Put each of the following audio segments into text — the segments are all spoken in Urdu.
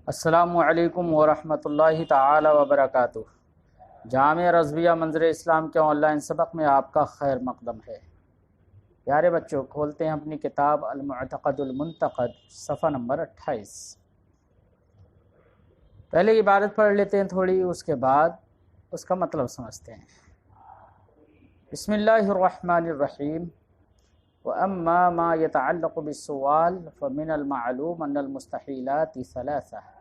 السلام علیکم ورحمۃ اللہ تعالی وبرکاتہ۔ جامعہ رضویہ منظر اسلام کے آن لائن سبق میں آپ کا خیر مقدم ہے۔ پیارے بچوں، کھولتے ہیں اپنی کتاب المعتقد المنتقد، صفحہ نمبر 28۔ پہلے عبارت پڑھ لیتے ہیں تھوڑی، اس کے بعد اس کا مطلب سمجھتے ہیں۔ بسم اللہ الرحمن الرحیم۔ وَأَمَّا مَا يَتَعَلَّقُ بِالسُّؤَالِ فَمِنَ الْمَعْلُومِ أَنَّ الْمُسْتَحِيلَاتِ ثَلَاثَةٌ: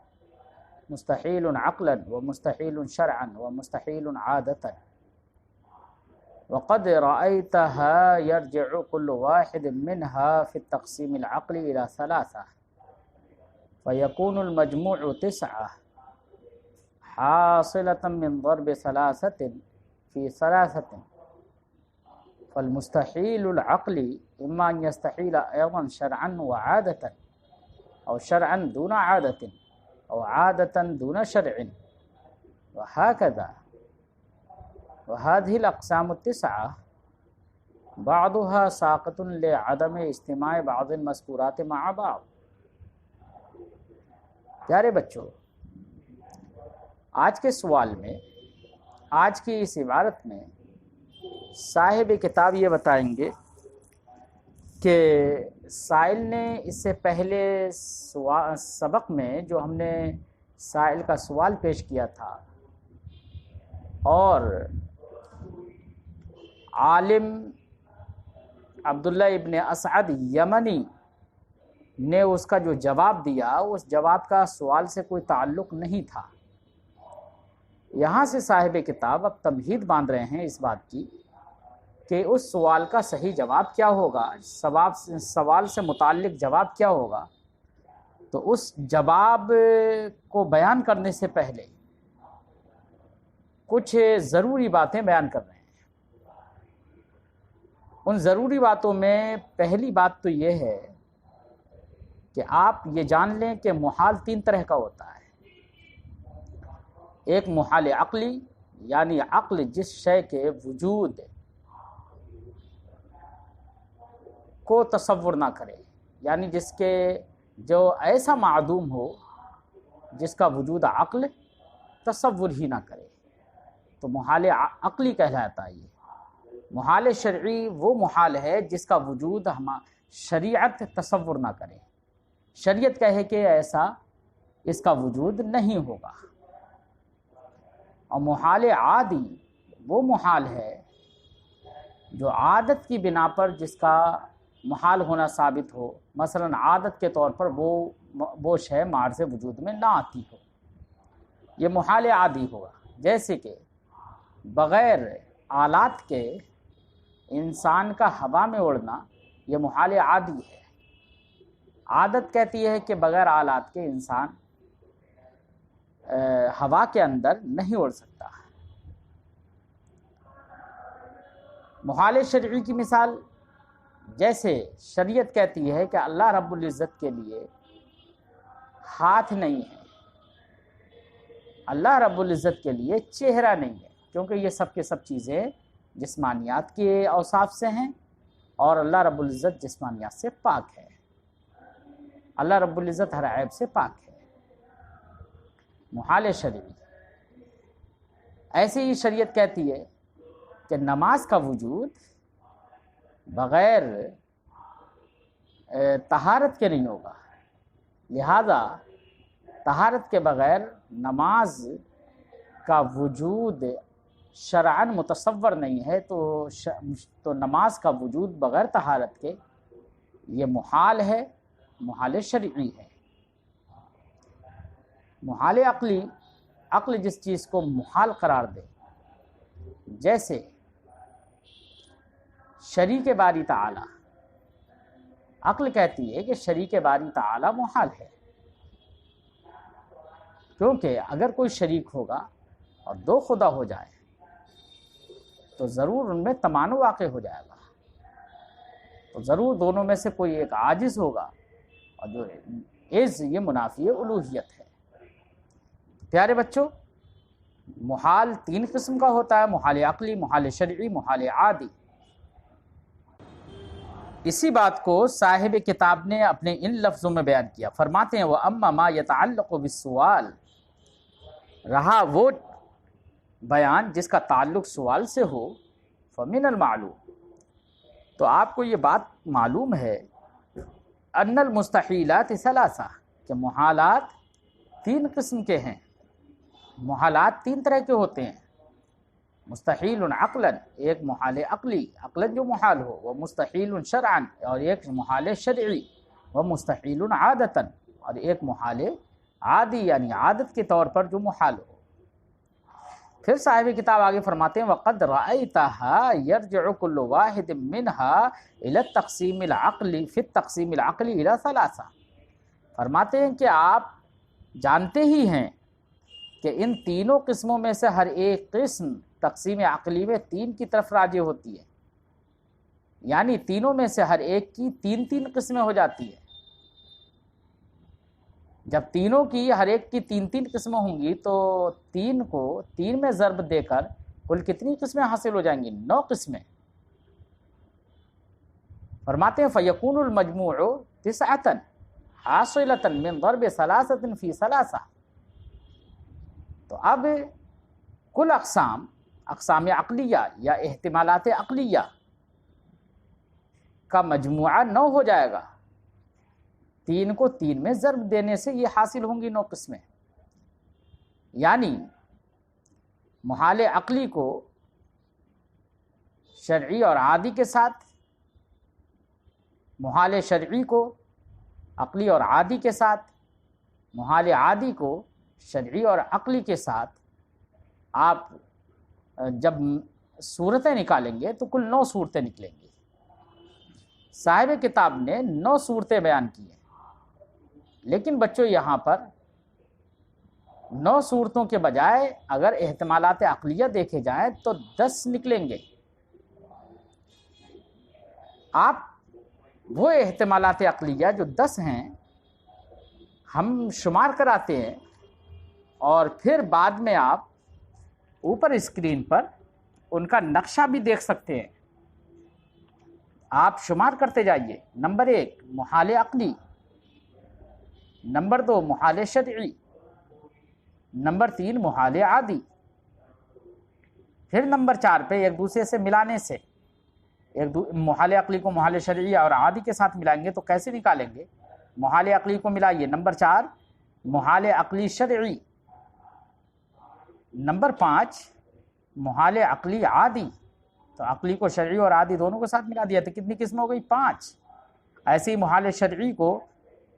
مستحيل عقلا ومستحيل شرعا ومستحيل عادة، وقد رأيتها يرجع كل واحد منها في التقسيم العقلي إلى ثلاثة، فيكون المجموع 9 حاصلة من ضرب 3 في 3، فالمستحيل العقلي إما أن يستحيل أيضا شرعا وعادة، أو شرعا دون عادة، أو عادة دون شرع، وهكذا. وهذه الأقسام 9 بعضها ساقط لعدم اجتماع بعض المذكورات مع بعض۔ پیارے بچوں، آج کے سوال میں، آج کی اس عبارت میں صاحب کتاب یہ بتائیں گے کہ سائل نے اس سے پہلے سبق میں جو ہم نے سائل کا سوال پیش کیا تھا اور عالم عبداللہ ابن اسعد یمنی نے اس کا جو جواب دیا، اس جواب کا سوال سے کوئی تعلق نہیں تھا۔ یہاں سے صاحب کتاب اب تمہید باندھ رہے ہیں اس بات کی کہ اس سوال کا صحیح جواب کیا ہوگا، سوال سے متعلق جواب کیا ہوگا۔ تو اس جواب کو بیان کرنے سے پہلے کچھ ضروری باتیں بیان کر رہے ہیں۔ ان ضروری باتوں میں پہلی بات تو یہ ہے کہ آپ یہ جان لیں کہ محال 3 طرح کا ہوتا ہے۔ ایک محال عقلی، یعنی عقل جس شے کے وجود کو تصور نہ کرے، یعنی جس کے جو ایسا معدوم ہو جس کا وجود عقل تصور ہی نہ کرے، تو محال عقلی کہلاتا ہے۔ یہ محال شرعی وہ محال ہے جس کا وجود شریعت تصور نہ کرے، شریعت کہے کہ ایسا اس کا وجود نہیں ہوگا۔ اور محال عادی وہ محال ہے جو عادت کی بنا پر جس کا محال ہونا ثابت ہو، مثلا عادت کے طور پر وہ شے معرض وجود میں نہ آتی ہو، یہ محال عادی ہوگا۔ جیسے کہ بغیر آلات کے انسان کا ہوا میں اڑنا، یہ محال عادی ہے۔ عادت کہتی ہے کہ بغیر آلات کے انسان ہوا کے اندر نہیں اڑ سکتا۔ محال شرعی کی مثال، جیسے شریعت کہتی ہے کہ اللہ رب العزت کے لیے ہاتھ نہیں ہے، اللہ رب العزت کے لیے چہرہ نہیں ہے، کیونکہ یہ سب کے سب چیزیں جسمانیات کے اوصاف سے ہیں، اور اللہ رب العزت جسمانیات سے پاک ہے۔ اللہ رب العزت ہر عیب سے پاک ہے۔ محال شرعی۔ ایسے ہی شریعت کہتی ہے کہ نماز کا وجود بغیر طہارت کے نہیں ہوگا، لہذا طہارت کے بغیر نماز کا وجود شرعاً متصور نہیں ہے، تو نماز کا وجود بغیر طہارت کے یہ محال ہے، محال شرعی ہے۔ محال عقلی، عقل جس چیز کو محال قرار دے، جیسے شریک باری تعالی، عقل کہتی ہے کہ شریک باری تعالی محال ہے، کیونکہ اگر کوئی شریک ہوگا اور 2 خدا ہو جائے تو ضرور ان میں تمانع واقع ہو جائے گا، تو ضرور دونوں میں سے کوئی ایک عاجز ہوگا، اور جو یہ منافی الوہیت ہے۔ پیارے بچوں، محال 3 قسم کا ہوتا ہے: محال عقلی، محال شرعی، محال عادی۔ اسی بات کو صاحب کتاب نے اپنے ان لفظوں میں بیان کیا، فرماتے ہیں وَأَمَّا مَا يَتَعَلَّقُ بِالسُّؤَالِ، رہا وہ بیان جس کا تعلق سوال سے ہو، فَمِنَ الْمَعْلُومِ، تو آپ کو یہ بات معلوم ہے، أَنَّ الْمُسْتَحِيلَاتِ ثَلَاثَةٌ، کہ محالات تین قسم کے ہیں۔ محالات تین طرح کے ہوتے ہیں، مستحیل عقلاً، ایک محال عقلی، عقلاً جو محال ہو، وہ مستحیل شرعاً، اور ایک محال شرعی، وہ مستحیل عادتاً، اور ایک محال عادی یعنی عادت کے طور پر جو محال ہو۔ پھر صاحب کتاب آگے فرماتے ہیں وَقَدْ رَأَيْتَهَا يَرْجِعُ كُلُّ وَاحِدٍ مِّنْهَا إِلَى التَّقْسِيمِ الْعَقْلِ فِي التَّقْسِيمِ الْعَقْلِ إِلَى ثَلَاثَةٍ، فرماتے ہیں کہ آپ جانتے ہی ہیں کہ ان تینوں قسموں میں سے ہر ایک قسم تقسیم عقلی میں تین کی طرف راجع ہوتی ہے، یعنی تینوں میں سے ہر ایک کی تین تین قسمیں ہو جاتی ہیں۔ جب تینوں کی ہر ایک کی تین تین قسمیں ہوں گی تو تین کو تین میں ضرب دے کر کل کتنی قسمیں حاصل ہو جائیں گی؟ 9 قسمیں۔ فرماتے ہیں فَيَكُونُ الْمَجْمُوعُ 9 حاصلة من ضرب 3 فی 3، تو اب کل اقسام عقلیہ یا احتمالات عقلیہ کا مجموعہ 9 ہو جائے گا، 3 کو 3 میں ضرب دینے سے یہ حاصل ہوں گی 9 قسمیں، یعنی محال عقلی کو شرعی اور عادی کے ساتھ، محال شرعی کو عقلی اور عادی کے ساتھ، محال عادی کو شرعی اور عقلی کے ساتھ، آپ جب صورتیں نکالیں گے تو کل 9 صورتیں نکلیں گی۔ صاحب کتاب نے 9 صورتیں بیان کی ہیں، لیکن بچوں یہاں پر 9 صورتوں کے بجائے اگر احتمالات عقلیہ دیکھے جائیں تو 10 نکلیں گے۔ آپ وہ احتمالات عقلیہ جو 10 ہیں ہم شمار کراتے ہیں، اور پھر بعد میں آپ اوپر اسکرین پر ان کا نقشہ بھی دیکھ سکتے ہیں۔ آپ شمار کرتے جائیے، نمبر 1 محال عقلی، نمبر 2 محال شرعی، نمبر 3 محال عادی، پھر نمبر 4 پہ ایک دوسرے سے ملانے سے، محال عقلی کو محال شرعی اور عادی کے ساتھ ملائیں گے تو کیسے نکالیں گے؟ محال عقلی کو ملائیے، نمبر 4 محال عقلی شرعی، نمبر 5 محال عقلی عادی، تو عقلی کو شرعی اور عادی دونوں کے ساتھ ملا دیا تو کتنی قسم ہو گئی؟ 5۔ ایسے ہی محال شرعی کو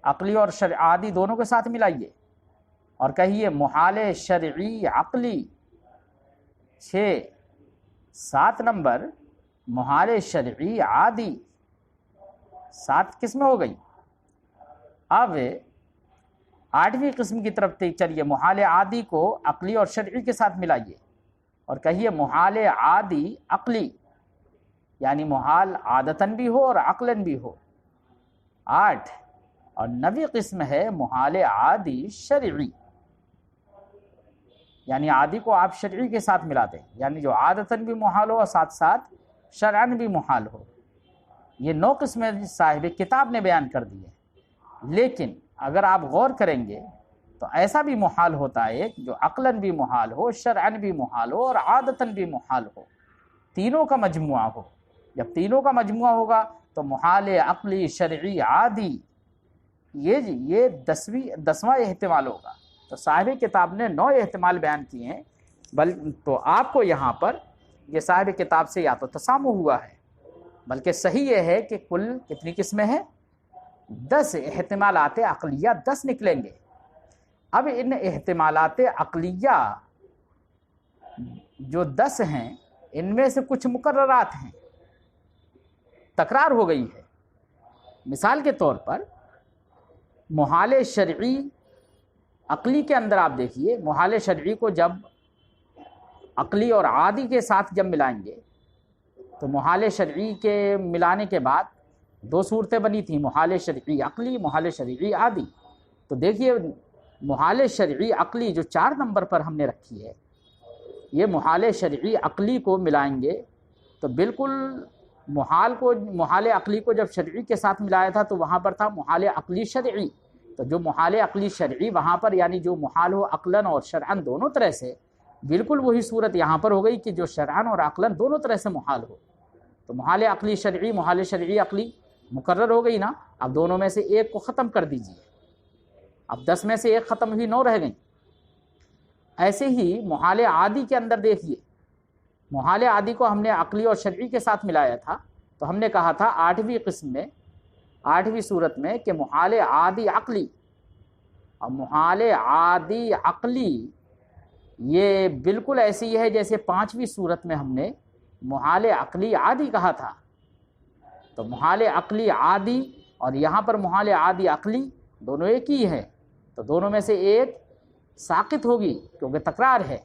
عقلی اور عادی دونوں کے ساتھ ملائیے اور کہیے محال شرعی عقلی 6، 7 نمبر محال شرعی عادی، 7 قسمیں ہو گئی۔ اب 8ویں قسم کی طرف چلیے، محال عادی کو عقلی اور شرعی کے ساتھ ملائیے اور کہیے محال عادی عقلی، یعنی محال عادتاً بھی ہو اور عقلاً بھی ہو، 8۔ اور 9ویں قسم ہے محال عادی شرعی، یعنی عادی کو آپ شرعی کے ساتھ ملا دیں، یعنی جو عادتاً بھی محال ہو اور ساتھ ساتھ شرعاً بھی محال ہو۔ یہ 9 قسمیں صاحب کتاب نے بیان کر دی ہیں، لیکن اگر آپ غور کریں گے تو ایسا بھی محال ہوتا ہے جو عقلاً بھی محال ہو، شرعاً بھی محال ہو اور عادتاً بھی محال ہو، تینوں کا مجموعہ ہو۔ جب تینوں کا مجموعہ ہوگا تو محال عقلی شرعی عادی یہ 10واں احتمال ہوگا۔ تو صاحب کتاب نے 9 احتمال بیان کیے ہیں، تو آپ کو یہاں پر یہ صاحب کتاب سے یا تو تسامح ہوا ہے، بلکہ صحیح یہ ہے کہ کل کتنی قسمیں ہیں؟ 10 احتمالات عقلیہ 10 نکلیں گے۔ اب ان احتمالات عقلیہ جو 10 ہیں ان میں سے کچھ مقررات ہیں، تکرار ہو گئی ہے۔ مثال کے طور پر محال شرعی عقلی کے اندر آپ دیکھیے، محال شرعی کو جب عقلی اور عادی کے ساتھ جب ملائیں گے تو محال شرعی کے ملانے کے بعد 2 صورتیں بنی تھیں، محال شرعی عقلی، محال شرعی عادی۔ تو دیکھیے محال شرعی عقلی جو 4 نمبر پر ہم نے رکھی ہے، یہ محال شرعی عقلی کو ملائیں گے تو بالکل محال عقلی کو جب شرعی کے ساتھ ملایا تھا تو وہاں پر تھا محال عقلی شرعی، تو جو محال عقلی شرعی وہاں پر یعنی جو محال ہو عقلاً اور شرعاً دونوں طرح سے، بالکل وہی صورت یہاں پر ہو گئی کہ جو شرعاً اور عقلاً دونوں طرح سے محال ہو۔ تو محال عقلی شرعی، محال شرعی عقلی مقرر ہو گئی نا، اب دونوں میں سے ایک کو ختم کر دیجئے، اب 10 میں سے ایک ختم ہوئی، 9 رہ گئیں۔ ایسے ہی محال عادی کے اندر دیکھیے، محال عادی کو ہم نے عقلی اور شرعی کے ساتھ ملایا تھا، تو ہم نے کہا تھا 8ویں قسم میں، 8ویں صورت میں کہ محال عادی عقلی، اور محال عادی عقلی یہ بالکل ایسی ہے جیسے 5ویں صورت میں ہم نے محال عقلی عادی کہا تھا۔ تو محال عقلی عادی اور یہاں پر محال عادی عقلی دونوں ایک ہی ہیں، تو دونوں میں سے ایک ساقط ہوگی کیونکہ تکرار ہے۔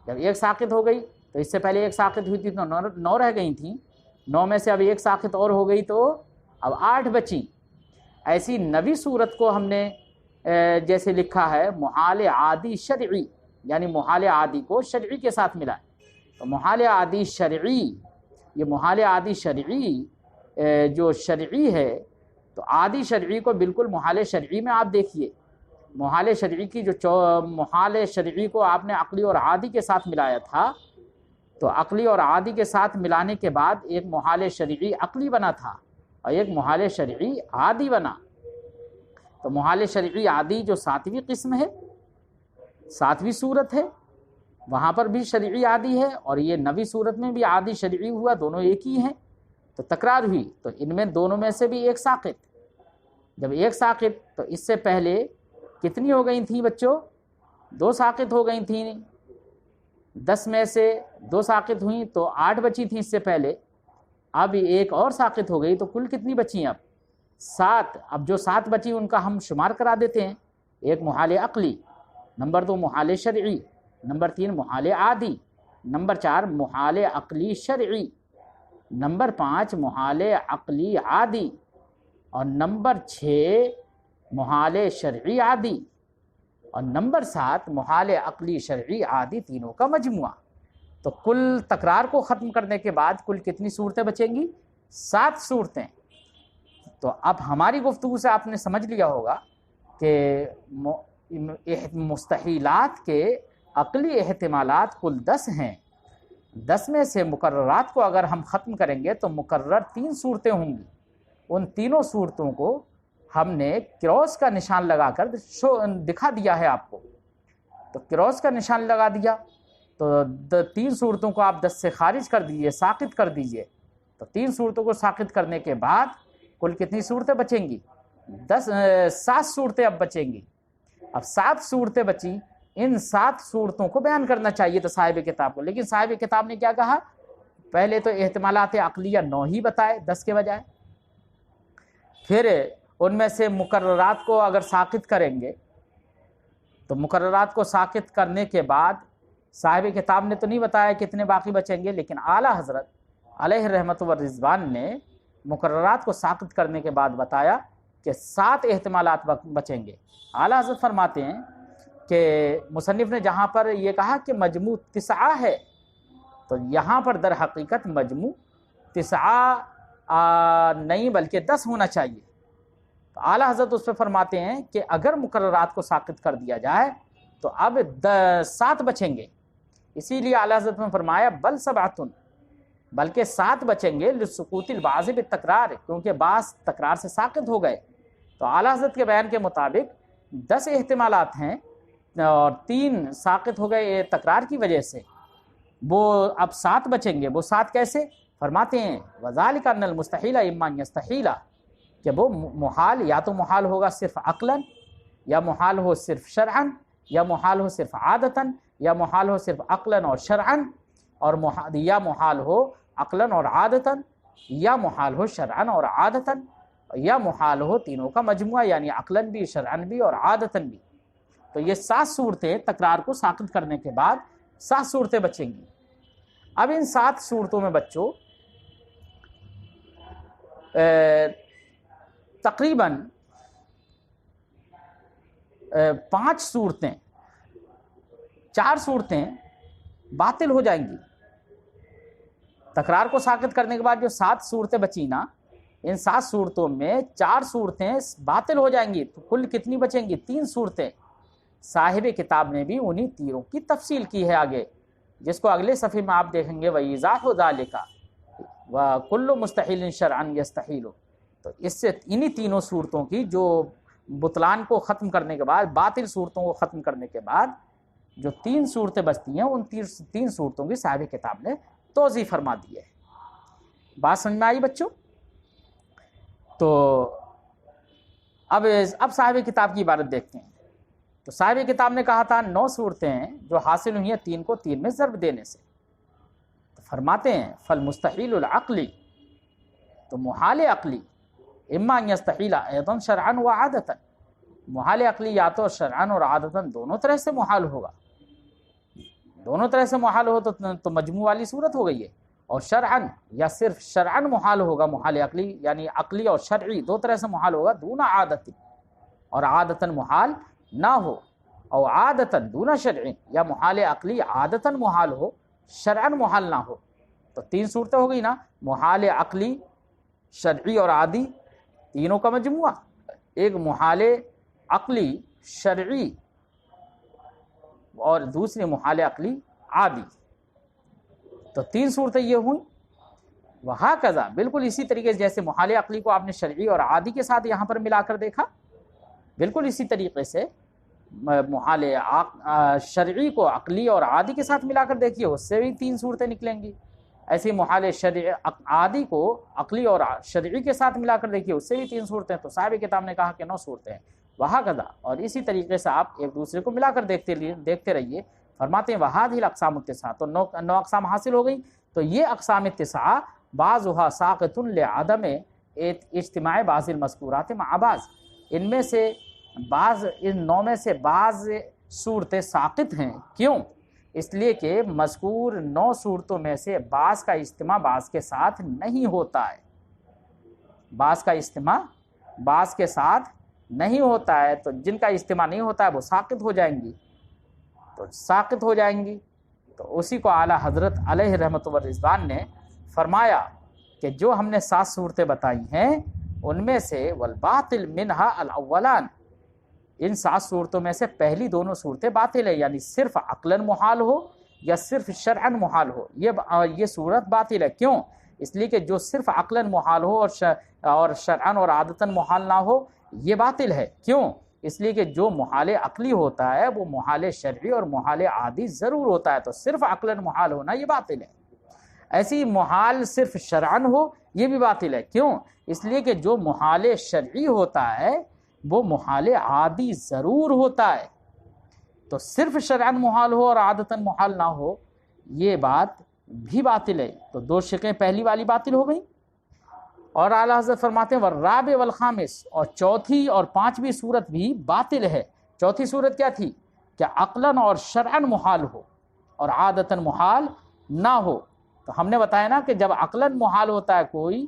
جب ایک ساقط ہو گئی تو اس سے پہلے ایک ساقط ہوئی تھی تو 9 رہ گئی تھیں، 9 میں سے اب ایک ساقط اور ہو گئی تو اب 8 بچیں۔ ایسی 9ویں صورت کو ہم نے جیسے لکھا ہے محال عادی شرعی، یعنی محال عادی کو شرعی کے ساتھ ملا، تو محال عادی شرعی، یہ محال عادی شرعی جو شرعی ہے، تو عادی شرعی کو بالکل محال شرعی میں آپ دیکھیے، محال شرعی کی جو محال شرعی کو آپ نے عقلی اور عادی کے ساتھ ملایا تھا، تو عقلی اور عادی کے ساتھ ملانے کے بعد ایک محال شرعی عقلی بنا تھا اور ایک محال شرعی عادی بنا۔ تو محال شرعی عادی جو 7ویں قسم ہے، 7ویں صورت ہے، وہاں پر بھی شرعی عادی ہے، اور یہ 9ویں صورت میں بھی عادی شرعی ہوا، دونوں ایک ہی ہیں، تو تکرار ہوئی، تو ان میں دونوں میں سے بھی ایک ساقط۔ جب ایک ساقط تو اس سے پہلے کتنی ہو گئی تھیں بچوں؟ 2 ساقط ہو گئی تھیں، 10 میں سے 2 ساقط ہوئیں تو 8 بچی تھیں اس سے پہلے، اب ایک اور ساقط ہو گئی تو کل کتنی بچیں اب؟ 7۔ اب جو 7 بچی ان کا ہم شمار کرا دیتے ہیں، ایک محال عقلی، نمبر 2 محال شرعی، نمبر 3 محال عادی، نمبر 4 محال عقلی شرعی، نمبر 5 محال عقلی عادی، اور نمبر 6 محال شرعی عادی، اور نمبر 7 محال عقلی شرعی عادی، تینوں کا مجموعہ۔ تو کل تکرار کو ختم کرنے کے بعد کل کتنی صورتیں بچیں گی؟ 7 صورتیں۔ تو اب ہماری گفتگو سے آپ نے سمجھ لیا ہوگا کہ مستحیلات کے عقلی احتمالات کل 10 ہیں، 10 میں سے مقررات کو اگر ہم ختم کریں گے تو مقرر 3 صورتیں ہوں گی، ان تینوں صورتوں کو ہم نے کراس کا نشان لگا کر دکھا دیا ہے آپ کو۔ تو کراس کا نشان لگا دیا تو 3 صورتوں کو آپ 10 سے خارج کر دیجئے، ساقط کر دیجئے، تو 3 صورتوں کو ساقط کرنے کے بعد کل کتنی صورتیں بچیں گی؟ 7 صورتیں اب بچیں گی۔ اب 7 صورتیں بچیں، ان 7 صورتوں کو بیان کرنا چاہیے تھا صاحب کتاب کو، لیکن صاحب کتاب نے کیا کہا؟ پہلے تو احتمالات عقلیہ 9 ہی بتائے 10 کے بجائے، پھر ان میں سے مقررات کو اگر ساقط کریں گے تو مقررات کو ساقط کرنے کے بعد صاحب کتاب نے تو نہیں بتایا کتنے باقی بچیں گے، لیکن اعلیٰ حضرت علیہ رحمت و رضوان نے مقررات کو ساقط کرنے کے بعد بتایا کہ 7 احتمالات بچیں گے۔ اعلیٰ حضرت فرماتے ہیں کہ مصنف نے جہاں پر یہ کہا کہ مجموع 9 ہے، تو یہاں پر در حقیقت مجموع 9 نہیں بلکہ 10 ہونا چاہیے۔ تو اعلیٰ حضرت اس پہ فرماتے ہیں کہ اگر مقررات کو ساقط کر دیا جائے تو اب 7 بچیں گے، اسی لیے اعلیٰ حضرت نے فرمایا بل 7، بلکہ 7 بچیں گے لسقوط البعض بالتکرار، کیونکہ بعض تکرار سے ساقط ہو گئے۔ تو اعلیٰ حضرت کے بیان کے مطابق 10 احتمالات ہیں اور 3 ساقط ہو گئے تکرار کی وجہ سے، وہ اب 7 بچیں گے۔ وہ 7 کیسے؟ فرماتے ہیں وذالک ان المستحیل اما ان یستحیل، کہ وہ محال یا تو محال ہوگا صرف عقلاً، یا محال ہو صرف شرعاً، یا محال ہو صرف عادتاً، یا محال ہو صرف عقلاً اور شرعاً، اور یا محال ہو عقلاً اور عادتاً، یا محال ہو شرعاً اور عادتاً، یا محال ہو تینوں کا مجموعہ، یعنی عقلاً بھی، شرعاً بھی اور عادتاً بھی۔ تو یہ 7 صورتیں تکرار کو ساقط کرنے کے بعد 7 صورتیں بچیں گی۔ اب ان 7 صورتوں میں بچوں تقریباً 5 صورتیں، 4 صورتیں باطل ہو جائیں گی، تکرار کو ساقط کرنے کے بعد جو 7 صورتیں بچی نا، ان 7 صورتوں میں 4 صورتیں باطل ہو جائیں گی، تو کل کتنی بچیں گی؟ 3 صورتیں۔ صاحب کتاب نے بھی انہی تیروں کی تفصیل کی ہے آگے، جس کو اگلے صفحے میں آپ دیکھیں گے، وَإِيضَاحُ ذَلِكَ وَكُلُّ مُسْتَحِيلٍ شَرْعًا يَسْتَحِيلُ۔ تو اس سے انہی تینوں صورتوں کی جو بطلان کو ختم کرنے کے بعد، باطل صورتوں کو ختم کرنے کے بعد جو 3 صورتیں بچتی ہیں، ان 3 صورتوں کی صاحب کتاب نے توضیح فرما دی ہے۔ بات سمجھ میں آئی بچوں؟ تو اب صاحب کتاب کی عبارت دیکھتے ہیں۔ تو صاحب کتاب نے کہا تھا 9 صورتیں ہیں جو حاصل ہوئی ہیں 3 کو 3 میں ضرب دینے سے۔ تو فرماتے ہیں فالمستحیل العقلی، تو محال عقلی، اما ان یستحیل ایضا شرعا و عادتا، محال عقلی یا تو شرعا اور عادتا دونوں طرح سے محال ہوگا، دونوں طرح سے محال ہو تو مجموع والی صورت ہو گئی ہے، اور شرعا یا صرف شرعا محال ہوگا، محال عقلی یعنی عقلی اور شرعی 2 طرح سے محال ہوگا، دون عادت، اور عادتا محال نہ ہو، او عادتا دون شرعی، یا محال عقلی عادتا محال ہو، شرعا محال نہ ہو۔ تو 3 صورتیں ہو گئی نا، محال عقلی، شرعی اور عادی، تینوں کا مجموعہ، ایک محال عقلی شرعی اور دوسری محال عقلی عادی، تو 3 صورتیں یہ ہوئیں۔ وہکذا، بالکل اسی طریقے سے جیسے محال عقلی کو آپ نے شرعی اور عادی کے ساتھ یہاں پر ملا کر دیکھا، بالکل اسی طریقے سے محال شرعی کو عقلی اور عادی کے ساتھ ملا کر دیکھیے، اس سے بھی 3 صورتیں نکلیں گی۔ ایسے محال شرعی عادی کو عقلی اور شرعی کے ساتھ ملا کر دیکھیے، اس سے بھی 3 صورتیں۔ تو صاحب کتاب نے کہا کہ 9 صورتیں ہیں۔ وہکذا، اور اسی طریقے سے آپ ایک دوسرے کو ملا کر دیکھتے رہیے۔ فرماتے ہیں وہذہ الاقسام التسعہ، تو 9 اقسام حاصل ہو گئی۔ تو یہ اقسام التسعہ بعضها ساقط لعدم اجتماع بعض المذکورات مع بعض، ان میں سے بعض، ان 9 میں سے بعض صورتیں ساقط ہیں۔ کیوں؟ اس لیے کہ مذکور 9 صورتوں میں سے بعض کا اجتماع بعض کے ساتھ نہیں ہوتا ہے، بعض کا اجتماع بعض کے ساتھ نہیں ہوتا ہے، تو جن کا اجتماع نہیں ہوتا ہے وہ ساقط ہو جائیں گی، تو ساقط ہو جائیں گی۔ تو اسی کو اعلیٰ حضرت علیہ رحمت و رضوان نے فرمایا کہ جو ہم نے 7 صورتیں بتائی ہیں، ان میں سے والباطل منہا الاولان، ان 7 صورتوں میں سے پہلی دونوں صورتیں باطل ہیں، یعنی صرف عقلاً محال ہو یا صرف شرعاً محال ہو، یہ صورت باطل ہے۔ کیوں؟ اس لیے کہ جو صرف عقلاً محال ہو اور شرعاً اور عادتاً محال نہ ہو، یہ باطل ہے۔ کیوں؟ اس لیے کہ جو محال عقلی ہوتا ہے وہ محال شرعی اور محال عادی ضرور ہوتا ہے، تو صرف عقلاً محال ہونا یہ باطل ہے۔ ایسی محال صرف شرعاً ہو، یہ بھی باطل ہے۔ کیوں؟ اس لیے کہ جو محال شرعی ہوتا ہے وہ محال عادی ضرور ہوتا ہے، تو صرف شرعاً محال ہو اور عادتاً محال نہ ہو، یہ بات بھی باطل ہے۔ تو 2 شقیں پہلی والی باطل ہو گئی۔ اور اعلیٰ حضرت فرماتے ہیں والرابع والخامس، اور چوتھی اور 5ویں صورت بھی باطل ہے۔ چوتھی صورت کیا تھی؟ کہ عقلاً اور شرعاً محال ہو اور عادتاً محال نہ ہو۔ تو ہم نے بتایا نا کہ جب عقلاً محال ہوتا ہے کوئی،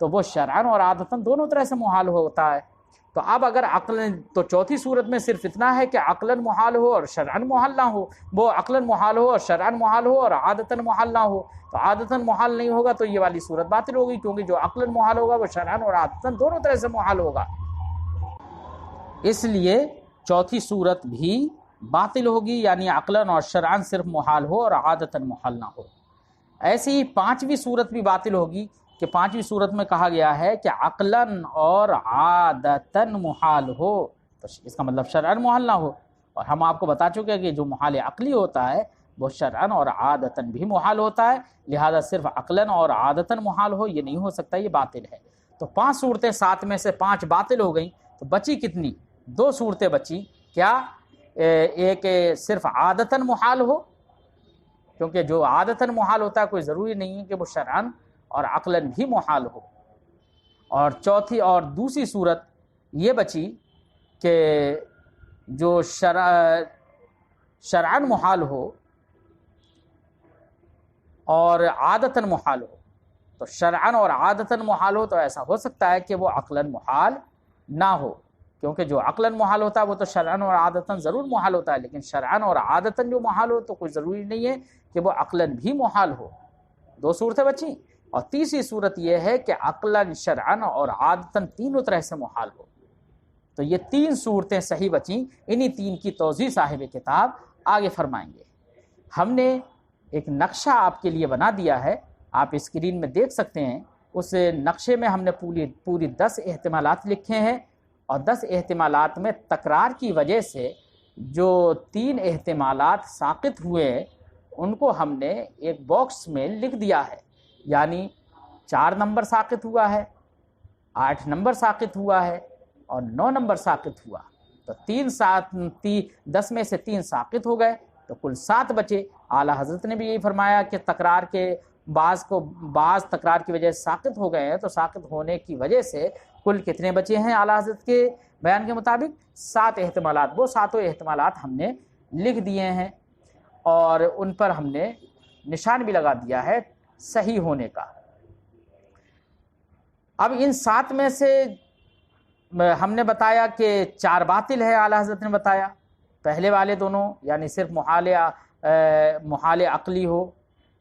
تو وہ شرعاً اور عادتاً دونوں طرح سے محال ہوتا ہے۔ تو اب اگر تو چوتھی صورت میں صرف اتنا ہے کہ عقلاً محال ہو اور شرعاً محال نہ ہو، وہ عقلاً محال ہو اور شرعاً محال ہو اور عادتاً محال نہ ہو، تو عادتاً محال نہیں ہوگا تو یہ والی صورت باطل ہوگی، کیونکہ جو عقلاً محال ہوگا وہ شرعاً اور عادتاً دونوں طرح سے محال ہوگا۔ اس لیے چوتھی صورت بھی باطل ہوگی، یعنی عقلاً اور شرعاً صرف محال ہو اور عادتاً محال نہ ہو۔ ایسی ہی 5ویں صورت بھی باطل ہوگی کہ 5ویں صورت میں کہا گیا ہے کہ عقلاً اور عادتاً محال ہو، تو اس کا مطلب شرعاً محال نہ ہو۔ اور ہم آپ کو بتا چکے کہ جو محال عقلی ہوتا ہے وہ شرعاً اور عادتاً بھی محال ہوتا ہے، لہذا صرف عقلاً اور عادتاً محال ہو یہ نہیں ہو سکتا، یہ باطل ہے۔ تو 5 صورتیں 7 میں سے 5 باطل ہو گئیں، تو بچی کتنی؟ 2 صورتیں بچی۔ کیا؟ ایک صرف عادتاً محال ہو، کیونکہ جو عادتاً محال ہوتا ہے کوئی ضروری نہیں ہے کہ وہ شرعاً اور عقلاً بھی محال ہو۔ اور چوتھی اور دوسری صورت یہ بچی کہ جو شرعاً محال ہو اور عادتاً محال ہو۔ تو شرعاً اور عادتاً محال ہو تو ایسا ہو سکتا ہے کہ وہ عقلاً محال نہ ہو، کیونکہ جو عقلاً محال ہوتا ہے وہ تو شرعاً اور عادتاً ضرور محال ہوتا ہے، لیکن شرعاً اور عادتاً جو محال ہو تو کوئی ضروری نہیں ہے کہ وہ عقلاً بھی محال ہو۔ 2 صورتیں بچیں، اور تیسری صورت یہ ہے کہ عقلاً شرعاً اور عادتاً تینوں طرح سے محال ہو۔ تو یہ 3 صورتیں صحیح بچیں، انہی 3 کی توضیح صاحب کتاب آگے فرمائیں گے۔ ہم نے ایک نقشہ آپ کے لیے بنا دیا ہے، آپ اسکرین میں دیکھ سکتے ہیں۔ اس نقشے میں ہم نے پوری 10 احتمالات لکھے ہیں، اور 10 احتمالات میں تکرار کی وجہ سے جو 3 احتمالات ساقط ہوئے ان کو ہم نے ایک باکس میں لکھ دیا ہے، یعنی 4 نمبر ساقط ہوا ہے، 8 نمبر ساقط ہوا ہے، اور 9 نمبر ساقط ہوا۔ تو 10 میں سے 3 ساقط ہو گئے، تو کل 7 بچے۔ اعلیٰ حضرت نے بھی یہی فرمایا کہ تکرار کے بعض تکرار کی وجہ سے ساقط ہو گئے ہیں، تو ساقط ہونے کی وجہ سے کل کتنے بچے ہیں اعلیٰ حضرت کے بیان کے مطابق؟ 7 احتمالات۔ وہ 7 احتمالات ہم نے لکھ دیے ہیں، اور ان پر ہم نے نشان بھی لگا دیا ہے صحیح ہونے کا۔ اب ان 7 میں سے ہم نے بتایا کہ 4 باطل ہے، اعلیٰ حضرت نے بتایا۔ پہلے والے دونوں، یعنی صرف محال عقلی ہو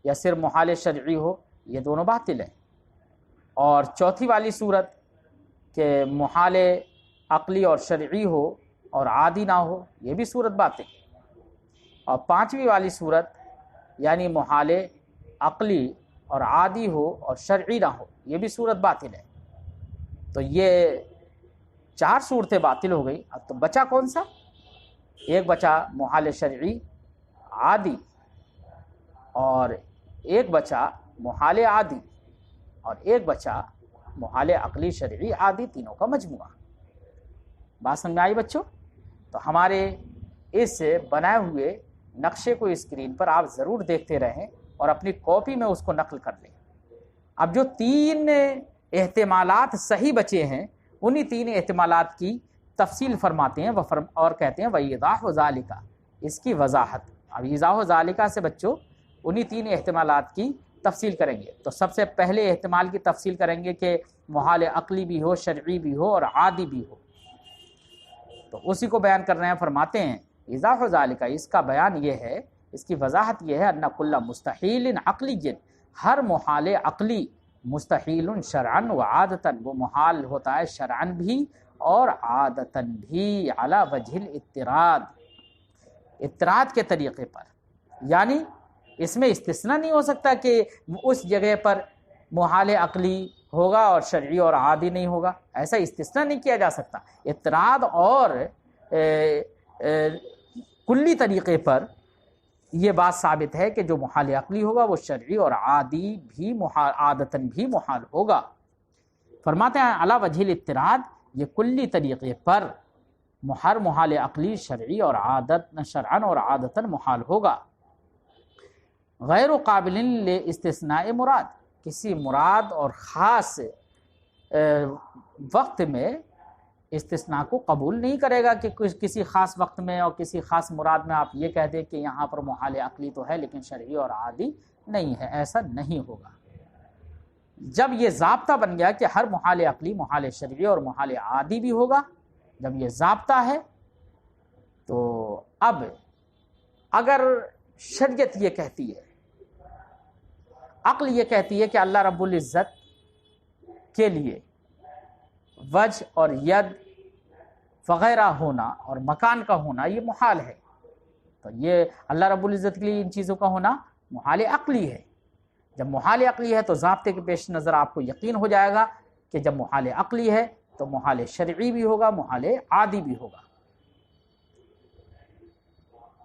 یا صرف محال شرعی ہو، یہ دونوں باطل ہیں۔ اور چوتھی والی صورت کہ محال عقلی اور شرعی ہو اور عادی نہ ہو، یہ بھی صورت باطل۔ اور 5ویں والی صورت یعنی محال عقلی اور عادی ہو اور شرعی نہ ہو، یہ بھی صورت باطل ہے۔ تو یہ 4 صورتیں باطل ہو گئی۔ اب تو بچا کون سا؟ ایک بچا محال شرعی عادی، اور ایک بچا محال عادی، اور ایک بچا محال عقلی شرعی عادی، تینوں کا مجموعہ۔ بات سمجھ میں آئی بچوں؟ تو ہمارے اس بنائے ہوئے نقشے کو اسکرین پر آپ ضرور دیکھتے رہیں، اور اپنی کاپی میں اس کو نقل کر لیں۔ اب جو 3 احتمالات صحیح بچے ہیں، انہی 3 احتمالات کی تفصیل فرماتے ہیں اور کہتے ہیں وَإِيضَاحُ ذَلِكَ، اس کی وضاحت۔ اب ایضاح ذالکہ سے بچوں انہی 3 احتمالات کی تفصیل کریں گے۔ تو سب سے پہلے احتمال کی تفصیل کریں گے کہ محال عقلی بھی ہو، شرعی بھی ہو اور عادی بھی ہو، تو اسی کو بیان کر رہے ہیں۔ فرماتے ہیں ایضاح ذالکہ، اس کا بیان یہ ہے، اس کی وضاحت یہ ہے، ان کل مستحیل عقلی، ہر محال عقلی مستحیل شرعن و عادتاً، وہ محال ہوتا ہے شرعن بھی اور عادتاً بھی، علی وجہ الاضطراد، اضطراد کے طریقے پر۔ یعنی اس میں استثناء نہیں ہو سکتا کہ اس جگہ پر محال عقلی ہوگا اور شرعی اور عادی نہیں ہوگا، ایسا استثناء نہیں کیا جا سکتا۔ اضطراد اور کلی طریقے پر یہ بات ثابت ہے کہ جو محال عقلی ہوگا وہ شرعی اور عادی بھی محال، عادتاً بھی محال ہوگا۔ فرماتے ہیں علی وجہ الاضطراد، یہ کلی طریقے پر ہر محال عقلی شرعی اور شرعاً اور عادتاً محال ہوگا۔ غیر قابل لاستثناء مراد، کسی مراد اور خاص وقت میں استثناء کو قبول نہیں کرے گا کہ کسی خاص وقت میں اور کسی خاص مراد میں آپ یہ کہہ دیں کہ یہاں پر محال عقلی تو ہے لیکن شرعی اور عادی نہیں ہے، ایسا نہیں ہوگا۔ جب یہ ضابطہ بن گیا کہ ہر محال عقلی محال شرعی اور محال عادی بھی ہوگا، جب یہ ضابطہ ہے، تو اب اگر شریعت یہ کہتی ہے، عقل یہ کہتی ہے کہ اللہ رب العزت کے لیے وجہ اور ید وغیرہ ہونا اور مکان کا ہونا یہ محال ہے، تو یہ اللہ رب العزت کے لیے ان چیزوں کا ہونا محال عقلی ہے۔ جب محال عقلی ہے تو ضابطے کے پیش نظر آپ کو یقین ہو جائے گا کہ جب محال عقلی ہے تو محال شرعی بھی ہوگا، محال عادی بھی ہوگا۔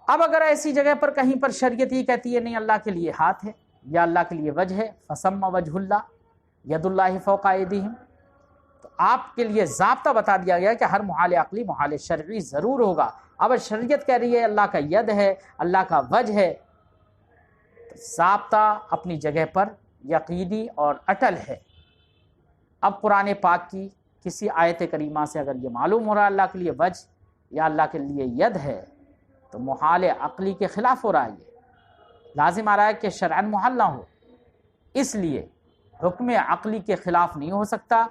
اب اگر ایسی جگہ پر کہیں پر شریعت یہ کہتی ہے نہیں اللہ کے لیے ہاتھ ہے یا اللہ کے لیے وجہ ہے، فسم وجہ اللہ ید اللہ فوق ایدیہم، تو آپ کے لیے ضابطہ بتا دیا گیا کہ ہر محال عقلی محال شرعی ضرور ہوگا۔ اب شریعت کہہ رہی ہے اللہ کا ید ہے، اللہ کا وجہ ہے، تو ضابطہ اپنی جگہ پر یقینی اور اٹل ہے۔ اب قرآن پاک کی کسی آیت کریمہ سے اگر یہ معلوم ہو رہا ہے اللہ کے لیے وجہ یا اللہ کے لیے ید ہے، تو محال عقلی کے خلاف ہو رہا ہے، یہ لازم آ رہا ہے کہ شرعاً محال نہ ہو، اس لیے حکم عقلی کے خلاف نہیں ہو سکتا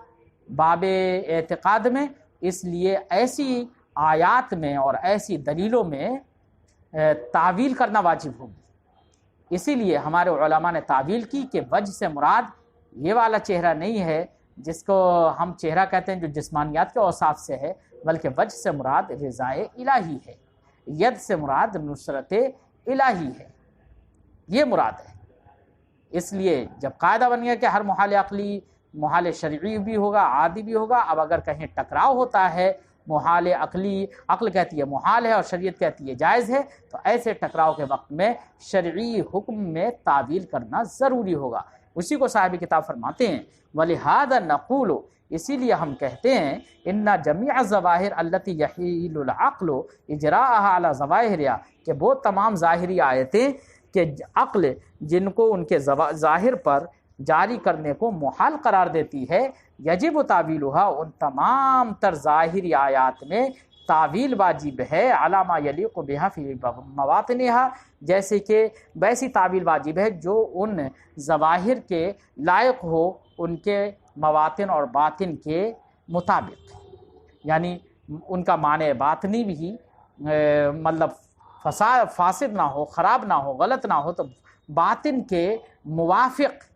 باب اعتقاد میں، اس لیے ایسی آیات میں اور ایسی دلیلوں میں تعویل کرنا واجب ہوگی۔ اسی لیے ہمارے علماء نے تعویل کی کہ وجہ سے مراد یہ والا چہرہ نہیں ہے جس کو ہم چہرہ کہتے ہیں جو جسمانیات کے اوصاف سے ہے، بلکہ وجہ سے مراد رضائے الہی ہے، ید سے مراد نصرت الہی ہے، یہ مراد ہے۔ اس لیے جب قاعدہ بن گیا کہ ہر محال عقلی محال شرعی بھی ہوگا، عادی بھی ہوگا، اب اگر کہیں ٹکراؤ ہوتا ہے، محال عقلی، عقل کہتی ہے محال ہے اور شریعت کہتی ہے جائز ہے، تو ایسے ٹکراؤ کے وقت میں شرعی حکم میں تعویل کرنا ضروری ہوگا۔ اسی کو صاحب کتاب فرماتے ہیں وَلِهَذَا نَقُولُ، اسی لیے ہم کہتے ہیں ان جمیع الظواہر التی یحیل العقل اجراءها علی ظواہرها، کہ وہ تمام ظاہری آیتیں کہ عقل جن کو ان کے ظاہر پر جاری کرنے کو محال قرار دیتی ہے، یجب تعویلها، ان تمام تر ظاہری آیات میں تعویل واجب ہے، علی ما یلیق بها فی مواطنها، جیسے کہ ویسی تعویل واجب ہے جو ان ظواہر کے لائق ہو، ان کے مواطن اور باطن کے مطابق، یعنی ان کا معنی باطنی بھی مطلب فاسد نہ ہو، خراب نہ ہو، غلط نہ ہو، تو باطن کے موافق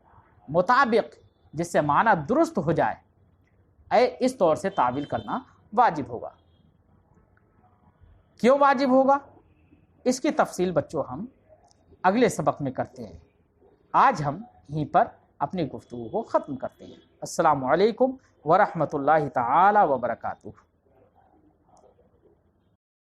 مطابق جس سے معنی درست ہو جائے، اس طور سے تعویل کرنا واجب ہوگا۔ کیوں واجب ہوگا؟ اس کی تفصیل بچوں ہم اگلے سبق میں کرتے ہیں۔ آج ہم یہیں پر اپنی گفتگو کو ختم کرتے ہیں۔ السلام علیکم ورحمۃ اللہ تعالی وبرکاتہ۔